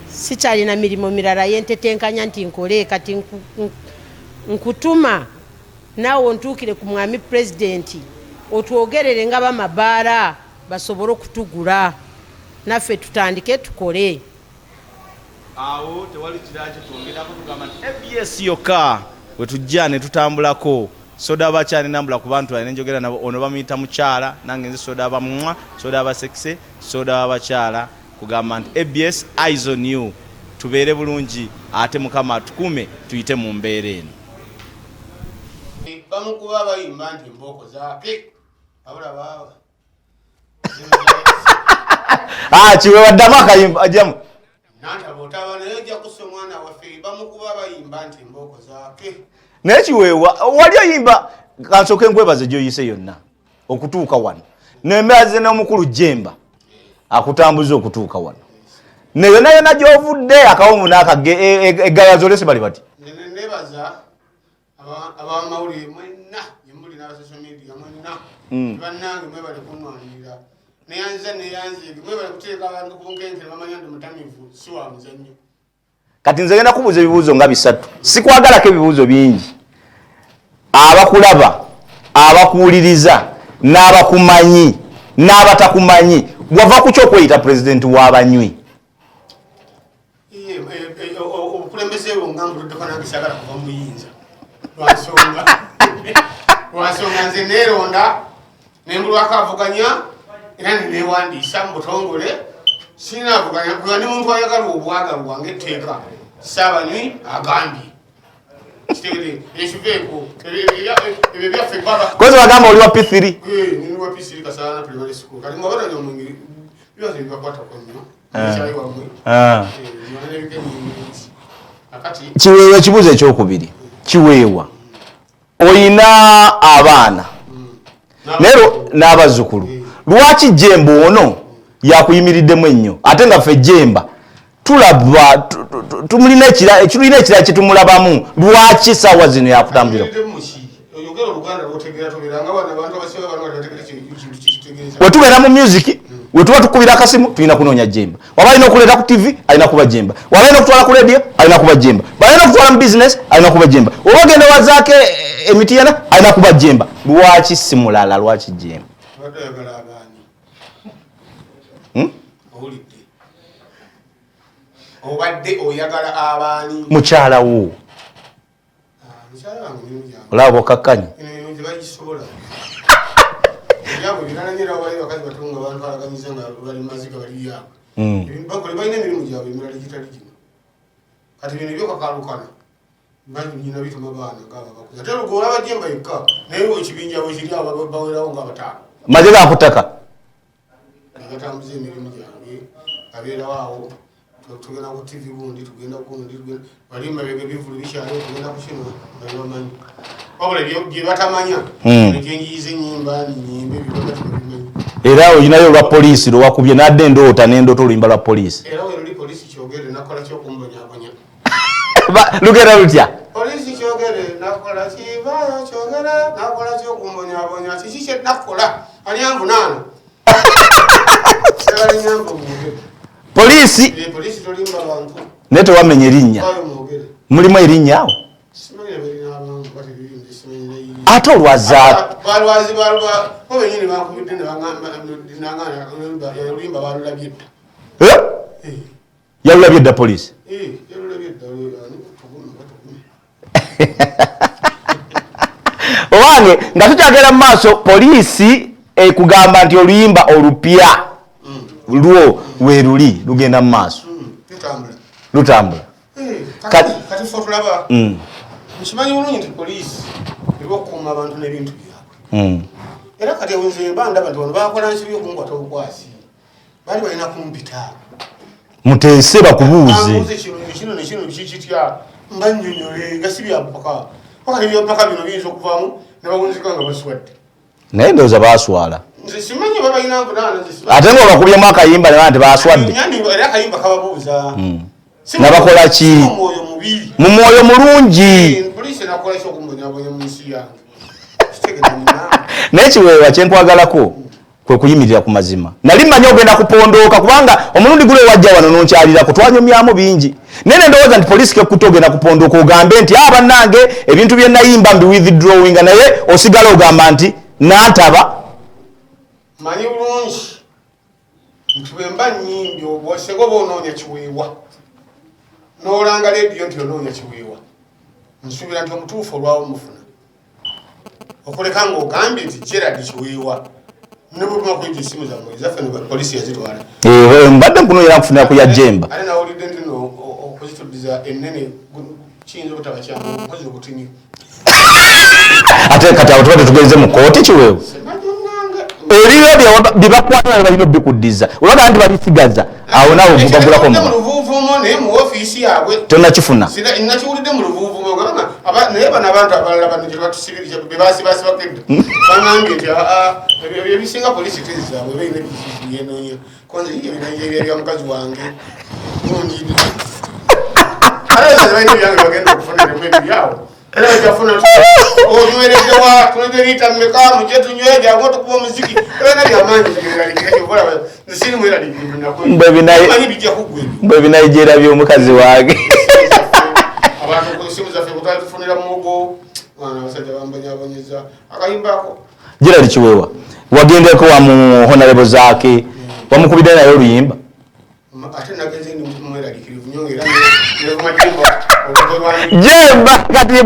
sikyalina mirimu mirala yentetenkanya nti nkole kati nkutuma naawe ontuukire ku mwami pulezidenti otwogerere nga bamabaala basobole okutugula naffe tutandike tukole. Awo tewali kiraki twongerako tugamba nti ABS yokka bwe tujja ne tutambulako soda abakyala nambula ku bantu balina njogera nabo ono bamuyita mukyala nange nze soda abamwa soda abasekise soda abakyala kugamba nti ABS Eyes on You tubeere bulungi ate mukama atukume tuyite mu mbeera eno. Bamukuba abayimba nti embooko zaake abula baba Kiwewa ddamu akayimba ajamu nantabotaba naye ojja kussa omwana waffe bamukuba abayimba nti embooko zaake. naye Kiwewa wali oyimba kansooke nkwebaze gy'oyise yonna okutuuka wano nembeeraze n'omukulu Jemba akutambuza okutuuka wano ne yonna gy'ovudde akawungu n'akage eggayazo lese bali bati nebaza abamawulire mwenna yemuli n'abasocial media mwenna bannange mwebale kuŋŋwanirira neyanze mwebale kuteeka abantu ku nkenkere bamanya nti mutamivu si wa muzannyo. kati nze genda kubuuza ebibuuzo nga 3 sikwagalako ebibuuzo bingi. Abakulaba abakuwuliriza n'abakumanyi n'abatakumanyi wava ku kyokweyita pulezidenti w'abanywi mbuludde ko nange sagala kuva muyinza lwansonga nze neeronda nembulwako avuganya era nenewandiisa mu butongole sinavuganya kuba ne muntu ayagala obwaga bwange etteeka saabanywi agambye kitegere ekiveeko ebyo byaffe baba kozi bagamba oli wa P3 nini wa P3 Kasana primary school kati mwabatanya omwengeri byose bibakwatako nnyo ekyayi wammwe akati Kiweewa ekibuuzo ekyokubiri Kiweewa oyina abaana nero n'abazzukulu lwaki Jemba ono yakuyimiriddemu ennyo ate nga ffe Jemba tulaba tulina ekira kyetumulabamu lwaki saawa zino yakutambulira wetubeera mu music wetuba tukubira akasimu tulina kunoonya Jemba waba alina okuleeta ku TV alina kuba Jemba waba alina okutwala ku radio alina kuba Jemba balina okutwala mu business alina kuba Jemba oba ogenda wazaake emitiyana alina kuba Jemba lwaki si mulala lwaki Jemba obadde oyagala abaani mukyala wo olaba okakkanye tebagisobola ebyabwe biralanyira wali bakazi batunga abantu alaganyiza nga bali maziga baliyanga bakole balina emirimu gyabwe emirala gitali gino kati bino ebyokakalukana nyina bituma baana ngaababakuza ate lugo olaba Jemba yekka naye ekibinja bwe kiri abo bawerawo nga bataano maze gakutaka gatambuza emirimu gyange abeerawo awo tugenda ku TV gundi tugenda balimba bivulu bikyalo tugenda ku kino bamanyi wabula bye batamanya ekyenjiyiza ennyimba ninyimba ebyobabimanyi era olinayo olwa poliisi lwewakubye nadde endoota n'endoota oluyimba lwa poliisi era weruli poliisi kyogere nakola kyokumbonyabonya lugera lutya poliisi kyogere nakola kivaayo kyogere nakola kyokumbonyabonya kiki kyenakola anyanvunaana nyamba mwogere poliisi tolimba bantu naye tewamenya erinnya mulimu erinnya awo ate olwazaako balwazi benyini bankubidde olimba balulabye dda yalulabye dda poliisi owange nga tukyagera mu maaso poliisi ekugamba nti oluyimba olupya lwo weeruli lugenda mu maaso lutambula kati ffe tulaba nkimanyi bulungi nti poliisi ebyokukuuma abantu n'ebintu byabwe era kati nze mba ndaba nti wano bakola nsi byokunkwata obukwasi bali balina kumpita muteese bakubuuze kino nekino kikitya mba nnyonyole nga si byampaka pakati byampaka bino biyinza okuvaamu ne bawunzika nga baswadde naye ndowooza baaswala nze simanyi babalina nvunaana ate nga obakubyemu akayimba ne nti baaswadde era akayimba kababuuza nabakola ki mwoyo mubi mu mwoyo mulungi poliisi nakola kyokumbonyabonya mu nsi yange naye Kiweewa kyentwagalako kwe kuyimirira ku mazima nali mmanyi ogenda kupondooka kubanga omulundi gule wajja wano nonkyalirako twanyumyamu bingi naye nendowooza nti poliisi kekutte ogenda kupondooka ogambe nti bannange ebintu bye nayimba mbi withdrawinga naye osigala ogamba nti nantaba manyi bulungi nti bwe mba nnyimbi obwosego boonoonya Kiweewa n'olanga lediyo nti onoonya Kiweewa nsuubira nti omutuufu olwawo mufuna okuleka ng'ogambye nti Gerald Kiweewa ne bwetuma kuyita essimu zammwe ezaffe poliisi yazitwala mbadde nkunoyera nkufunira ku ya Jemba ate nawulidde nti no okuzituddiza ennene kiyinza obutaba kyangu omukozi okutinyu ate kati awo tuba tetugenze mu kooti Kiweewa ebyo byebakwatana balina obikuddiza olwaga nti balisigaza awo naawe bagulako muluvuuvumo naye mu ofiisi yaabwe tonnakifuna nakiwulidde mu luvuuvumo naye bano abantu abalala bano gyebatusibirija bebasibasibakedda bagambye nti ebisinga poliisi tezizaabwe balina ebyenoonya konze ebya mukazi wange nongidi balina ebyange bagenda okufuniremu ebiryawo era wejafuna onyweredde wa tunede liita mmeka muje tunyweje awo tukuba omuziki era byamaanyi biralikirekyobola nsirimu era limanyi bijja kuggwe bwe binayijera by'omukazi wange abantu ku simu zaffe kutatufunira mugo abasajja bambonyabonyeza akayimbako Gerald Kiweewa wagendeko wa mu honorable zaake wamukubidde naye oluyimba ate nageze ni mweraliikirivu nnyo era nevumajimba jemba kati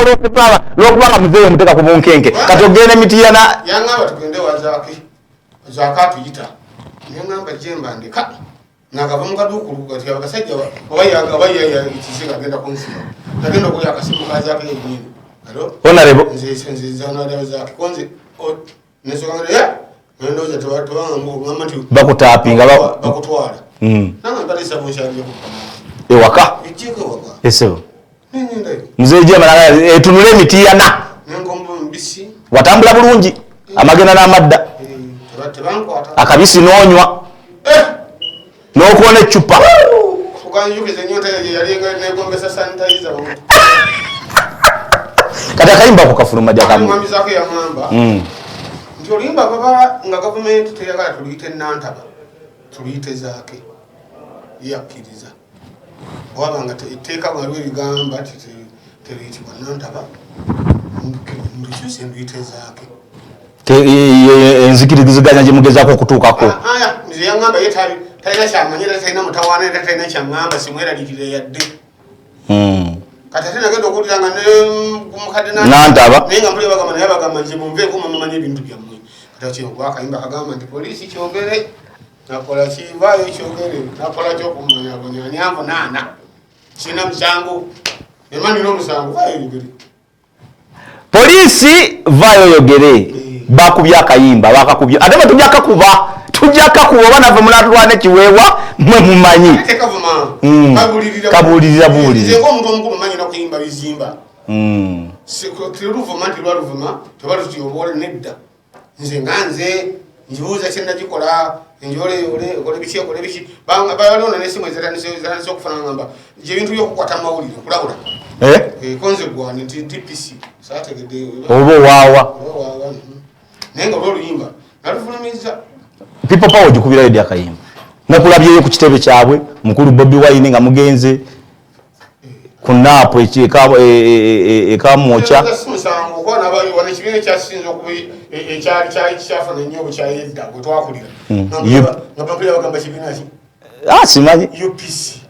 bolokolola lwokubanga muzeeyo muteeka ku bunkenke kati ogenda emitiyana yaŋŋamba tugende wazaaka atuyita neŋŋamba jemba ndeka nakava mu kaduukulu kati abasajja obayakisinga agenda kunsiba nagenda okulya akasimu kazaako yennyini honorable nzizanazaaki konze nesogangera nendooza tebanga nti bakutaapinga bakutwala nange mbalesa bunshaliyo ewaka ejjeeko ewaka esebo nengendayo muzeeyo jemba etunule emitiyana nenkomba mubisi watambula bulungi amagenda n'amadda tebankwata akabisi n'onywa n'okuona eccupa ukanjukiza enyota yalinga negombesa sanitayiza kati akayimba ako kafuluma mwamizaako yaŋŋamba nti oluyimba baba nga gavumenti teyagala tuluyite nantaba tuluyite zaake yakkiriza waba nga etteeka waliwo ebigamba teriyitibwa nantaba ndukyuse nduyite zaake enzikirigiziganya gye mugezaako okutuukako nze yaŋŋamba ye talina kyamanyira talina mutawaana era talina kyaŋŋamba simweraliikirire yadde kati ate nagenda okuwulira nga mukadde nantaba naye nga mpulira bagamba naye bagamba nze munveeko mumanya ebintu byammwe kati kyogwa akayimba kagamba nti poliisi kyogere nakola kivaayo kyogere nakola kyokumanyaganya nyanvu naana kirina musango emanira omusango vaayo yogere poliisi vaayo yogere bakubye akayimba bakakubye ate bwe tujja kakuba oba nave mulatulwana ekiweewa mwe mumanyi kabuulirira buulire ngaomuntu omukulu manyina kuyimba bizimba teruvuma nti lwaluvuma tebalutyoboole nedda nze nga nze njibuuza kyendagikola njoleyole okole biki okole biki balona nesimu ezatandise okufaana ngamba gyebintu byokukwata mu mawulire okulabula konze gwani nti dpc saategedde oba owaawa naye nga olwoluyimba nalufulumiza people power gikubirayo edi akayimba nakulabyeyo ku kitebe kyabwe mukulu Bobi Wine nga mugenze ku naapu ekamwoca musango okwana wana ekibiina ekyasinza okubi ekyali kyafuna ennyo bukyayedda bwe twakulira nga bampulira bagamba kibiina ki simanyi UPC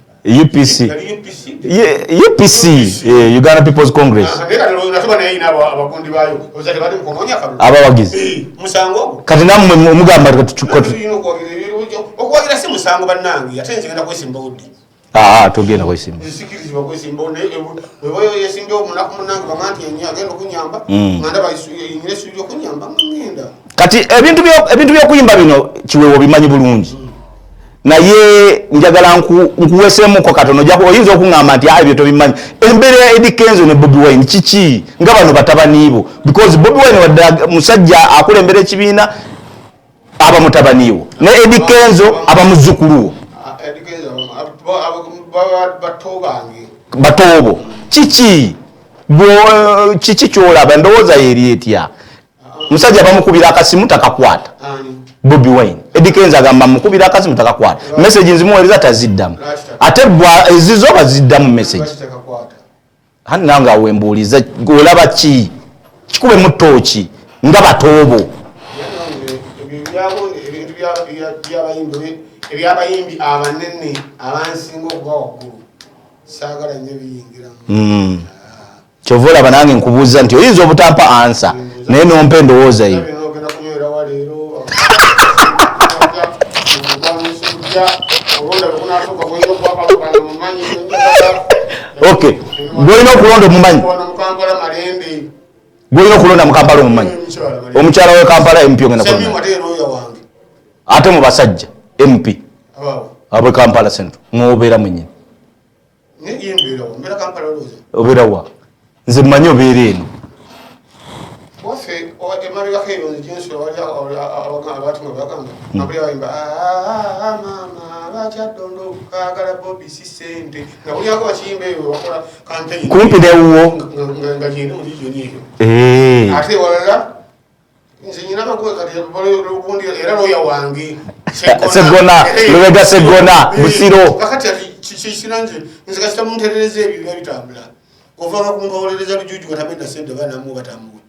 Uganda People's Congress abawagizi kati nammwe mugamba okuwagira si musango bannange ate nze ngenda kwesimba oddi togenda kwesimba sikirizibwa kwesimba webayo yesimbawo munaku munange banga nti agenda okunyamba nga ndaba nyina essuubi okunyamba ngenda kati ebintu byokuyimba bino Kiweewa bimanyi bulungi naye njagala nkuwesemuko katono oyinza okuŋŋamba nti ebyo tobimanyi embeera ya Eddy Kenzo ne Bobi Wine kiki nga bano batabaniibo because Bobi Wine wadde musajja akulembera ekibiina aba mutabaniiwo ne Eddy Kenzo aba muzzukuluwo batoobo kiki kyolaba ndowooza yeri etya musajja bamukubira akasimu takakwata Bobi Wine Eddy Kenzo agamba mukubira akasimu takakwata message nzimuweereza taziddamu ate ezizo baziddamu message hani nange awembuuliza olaba ki kikube mu ttooki nga batoobo ebyabayimbi abanene abansinga okuba waggulu saagala nnyo biyingiramu kyova olaba nange nkubuuza nti oyinza obutampa ansa naye nompa endowooza yo okay gwolina okulonda omumanyi gwolina okulonda mu Kampala omumanyi omukyala we Kampala MP ogenda ate mu basajja MP abwe Kampala Central mwobeera mwenyini obeera wa nze mmanyi obeera eno kumpi newuwo Segona Lubega Segona Busiro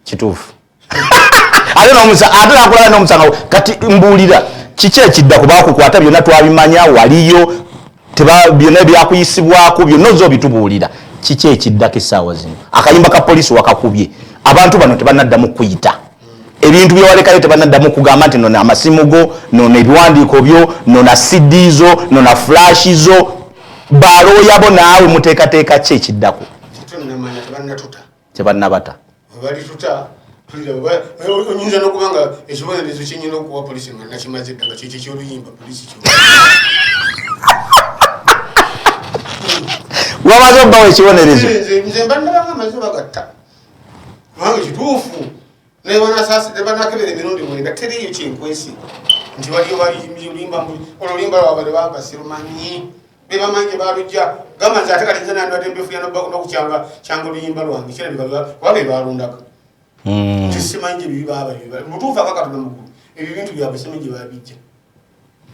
kituufu ate nakulaba n'omusango kati mbuulira kiki ekidda kubakukwata byonna twabimanya waliyo byonna byakuyisibwako byonna ozo bitubuulira kiki ekiddako essaawa zino akayimba ka poliisi wakakubye abantu bano tebanaddamu kuyita ebintu byewalekayo tebanaddamu kugamba nti nona amasimu go nona ebiwandiiko byo nona CD zo nona flash zo balooyabo naawe muteekateeka ki ekiddako tebannabata onyinza n'okubanga ekibonerezo kyenyina okuwa poliisi nga nakimaze dda nga kyekyo kyoluyimba poliisi wamaze obbawo ekibonerezo nze mbannabanga amaze bagatta kubanga kituufu nebanakebera emirundi mwenda teriyo kyenkwesi nti waliyo balimba olulimba lwabwe lwabasirumanyi bebamanyi balujja gamba nze ate kati nze nandwadde mbefuya nokukyanga oluyimba lwange kirabika kuba bebalundaga tisimanyi ebibi baba mutuufu akakatona mukulu ebyo bintu byabwe simanyi gye babijja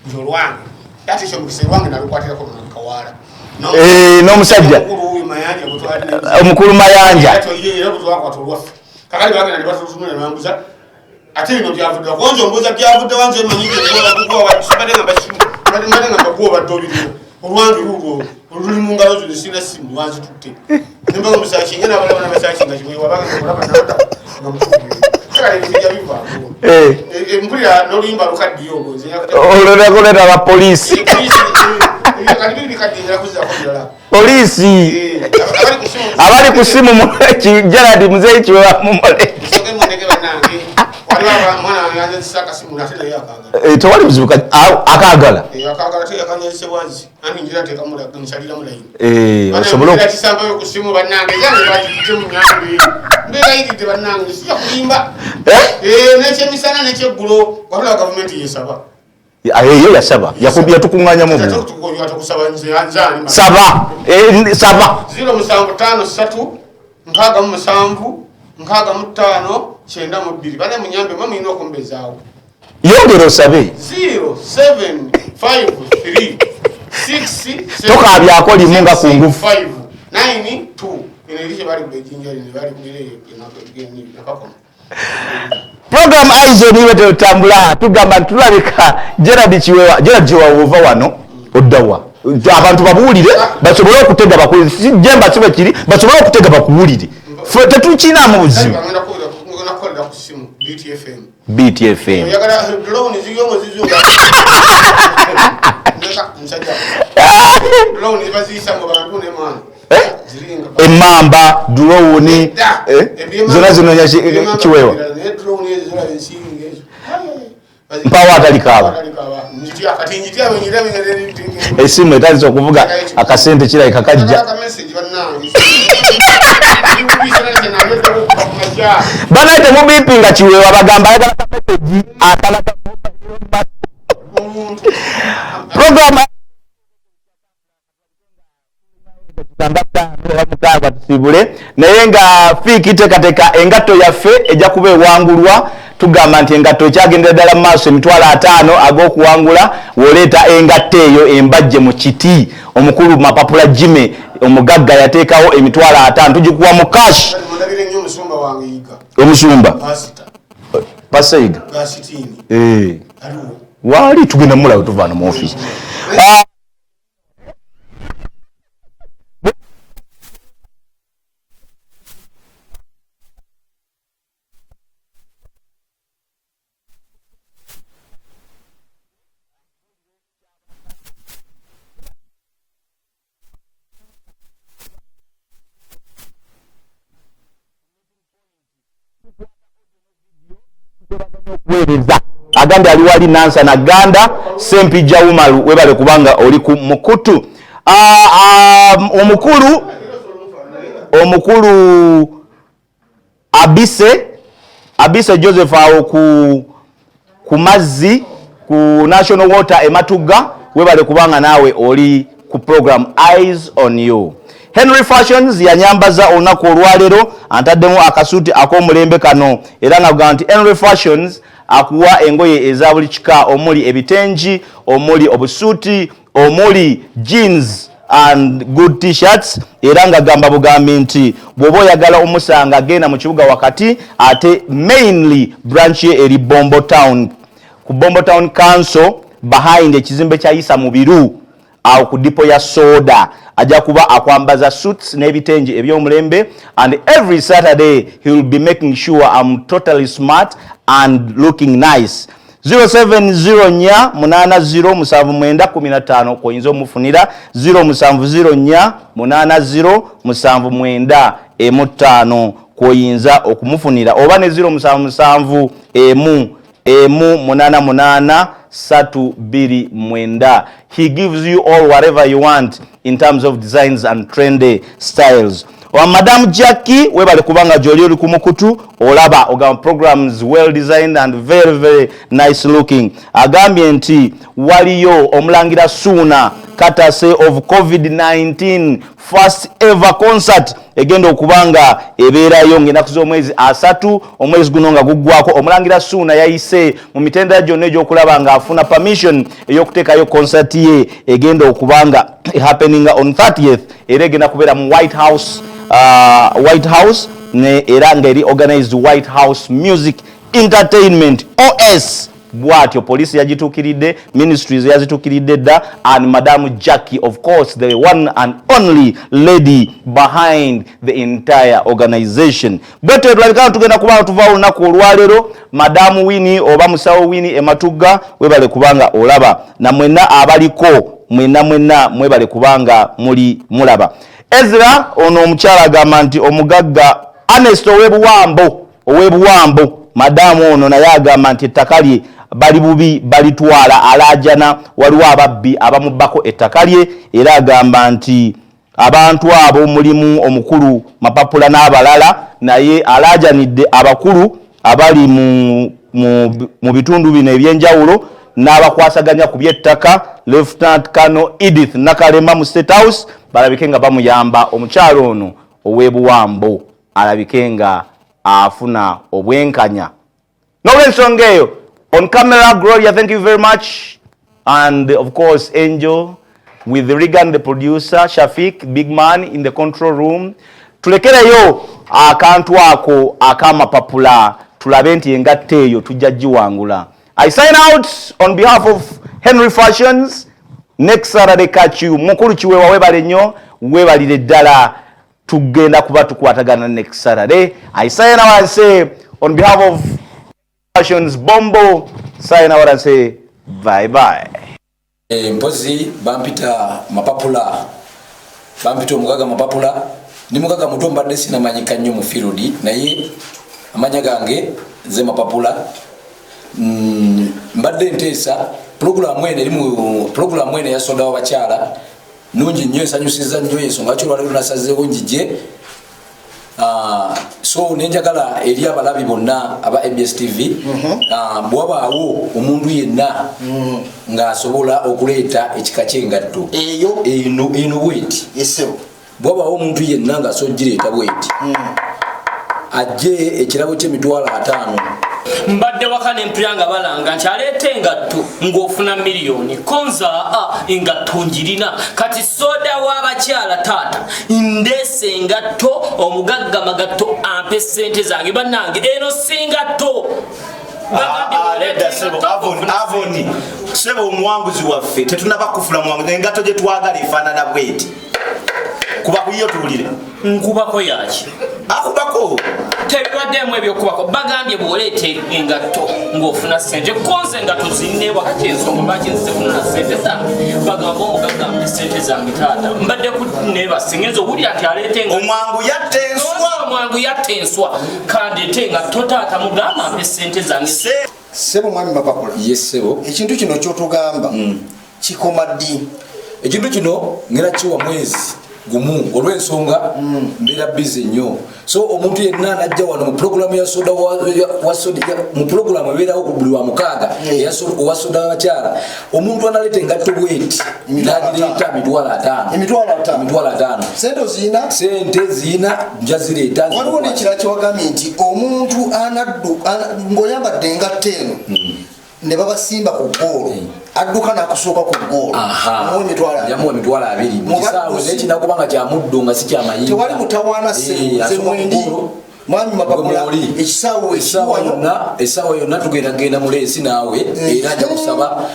nti olwange ate kyomukisa lwange nalukwatirako nakawaala n'omusajja omukulu mayanja era butwakwata olwaffe kakali bagenda ne batutumira nemambuza ate bino byavudde konzo mbuza byavudde wanze manyingebadenga bakuwa badde obirina olwange lulwo oluli mu ngalo zo nesina simu wanzitutte nembaga omusakinga nabalabana basakinga kiwewabaga mpulira n'oluyimba lukaddiyo olwonakuleta abapoliisi polisi abali ku simu Gerald muzeyi Kiwewa mumole tewali buzibu akaagala osobole nekyemisana nekyeggulo wabula gavumenti yesaba eyo yasaba yatukuŋŋanya mu saba 0753 bane munyambe mwe mulina okumbezaawo yongera osabe 0753 tokabyako limu nga ku ngufu 592 eno erikye bali kulejinjali ne bali kulere nakakoma program aizo niwe tetambula tugamba tulabika Gerald Kiwewa ova wano oddawa abantu babuulire basobole okutega bakuwulire jemba kibe kiri basobole okutega bakuwulire tetukina mu buzibu nakolera ku simu BTFM oyagala drone ziyomo zizunga drone zibaziyisa mu bantu ne mwana emamba drone zona zino Kiwewa mpawa atalikaba esimu etandise okuvuga akasente kirabika kajja banaye temubipinga Kiwewa bagamba ayagala kameseji akalaka program mukaaga tusibule naye nga fiiki teekateeka engatto yaffe ejja kuba ewangulwa tugamba nti engatto ekyagendera ddala mu maaso $50 ag'okuwangula woleeta engatto eyo embajje mu kiti omukulu Mapapula Jimmy omugagga yateekawo $50 tugikuwa mu cash omusumba Pasaiga wali tugenda mulayo tuvaana mu office aganda ali wali nansa na ganda Sempija Umaru webale kubanga oli ku mukutu omukulu Abise Joseph awo ku mazzi ku National Water Ematuga webale kubanga nawe oli ku program Eyes on You. Henry Fashions yanyambaza olunaku olwaleero antaddemu akasuuti ak'omulembe kano era navuga nti Henry Fashions akuwa engoye eza buli kika omuli ebitengi omuli obusuuti omuli jeans and good t-shirts era nga gamba bugambi nti bw'oba oyagala omusanga genda mu kibuga wakati ate mainly branch ye eri Bombo Town ku Bombo Town Council behind ekizimbe kya Isa Mubiru awo ku dipo ya soda ajja kuba akwambaza suits n'ebitengi eby'omulembe, and every Saturday he will be making sure I'm totally smart and looking nice. 070-80-79-15 koyinza omufunira 070-80-79-15 koyinza okumufunira oba ne 077-88-329. He gives you all whatever you want in terms of designs and trendy styles. Madam Jackie webale kubanga joli oli kumukutu olaba ogamba programs well designed and very very nice looking. Agambye nti waliyo omulangira Suna katase of COVID-19 first ever concert egenda okubanga ebeerayo ng'ennaku z'omwezi 3 omwezi guno nga guggwako. Omulangira Suna yayise mu mitendera gyonna egy'okulaba nga afuna permission ey'okuteekayo concert ye egenda okubanga happening on 30th era egenda kubeera mu White House ne era ngeri organized White House Music Entertainment OS bwatyo police yagitukiridde, ministries yazitukiridde dda, and Madam Jackie, of course, the one and only lady behind the entire organization. Bwetyo tulabika tugenda kuba tuva olunaku olwaleero. Madam Winnie oba musawo Winnie Ematuga webale kubanga olaba, na mwenna abaliko mwenna mwebale kubanga mulaba. Ezra ono omukyala agamba nti omugagga Honest owebuwambo Madamu ono naye agamba nti ettaka lye bali bubi balitwala alajana, waliwo ababbi abamubbako ettaka lye, era agamba nti abantu abo mulimu omukulu Mapapula n'abalala, naye alajanidde abakulu abali mu bitundu bino ebyenjawulo n'abakwasaganya ku by'ettaka. Lieutenant Colonel Edith Nakalema mu State House balabike nga bamuyamba omukyalo ono owebuwambo alabike nga afuna obwenkanya. N'olwensonga eyo, on camera Gloria, thank you very much, and of course Angel with Regan the producer, Shafiq big man in the control room. Tulekereyo akantu ako akamapapula tulabe nti engatte eyo tujja giwangula. I sign out on behalf of Henry Fashions. Next Saturday catch you. Mukulu Kiwewa webale nnyo, webalire ddala tugenda kuba tukwatagana next Saturday. I sign out and say on behalf of Fashions Bombo, sign out and say bye bye. Mpozi bampita Mapapula, bampita omugaga Mapapula, ni mugaga mutomba desi na manyika nnyo mu field naye amanya gange ze Mapapula. Mbadde nteesa program mwene ya soda wabakyala nungi nnyo esanyusiza nnyo ensonga kyo lwaleero nasazeewo njije. So nenjagala eri abalabi bonna aba ABS TV bwabaawo omuntu yenna ng'asobola okuleeta ekika ky'engatto eno bweti, bwabaawo omuntu yenna ng'asobola gireeta bweti ajje ekirabo ky'Emitwalo 5. Mbadde wakane mpiranga balanga nkyaleete engatto ng'ofuna miliyoni konza engatto njirina kati soda w'abakyala taata ndeese engatto omugagga magatto ampe ssente zange bannange eno si ngatto. Avoni sebo omuwanguzi waffe tetunaba kufuna muwanguzi, engatto gye twagala efaanana bweti. Kuba kuyo tuwulire nkubako yaki akubako tebibaddemu ebyokubako bagambye bw'oleeta engatto ng'ofuna ssente konze engatto zinne wakati ensonga lwaki nzifuna ssente zange bagamba omugagga ampe ssente zange taata mbadde kunneebase ngenza owulira nti aleeta omwangu yatta enswa kandeeta engatto taata mugamba ampe ssente zange. Sebo mwami Mapapula, yes sebo, ekintu kino kyotugamba kikoma ddi? Ekintu kino ngera kiwa mwezi gumu olw'ensonga mbeera busy nnyo. So omuntu yenna najja wano mu program ya soda wa soda mu program ebeerawo ku buli wa mukaaga owa soda w'abakyala, omuntu analeta engatto bweti n'agireeta Emitwalo 5. Sente ziina njazireeta. Waliwo n'ekirala kyewagambye nti omuntu ng'oyambadde engatto eno ne babasimba ku ggoolo adduka n'akusooka ku ggoolo yamuwa Emitwalo 2 mu kisaawe n'ekinakubanga kya muddo nga si kyamayinja tewali mutawaana ssente mwami mapapula esawa yonna tugenda mu leesi naawe era ajja kusaba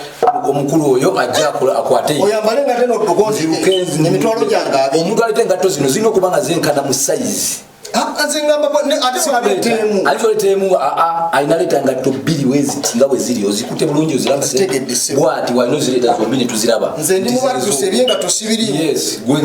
omukulu oyo ajja akwate oyambale nga teno dukonzi emitwalo gyange omuntu alete engatto zino zirina okuba nga zenkana mu sayizi aleteemu alina leeta ngatto 2 weziti nga bwe ziri ozikute bulungi ozirambise bwati walina ozireeta zombi ne tuziraba nze ndi mubalusi ebyengatto sibirimu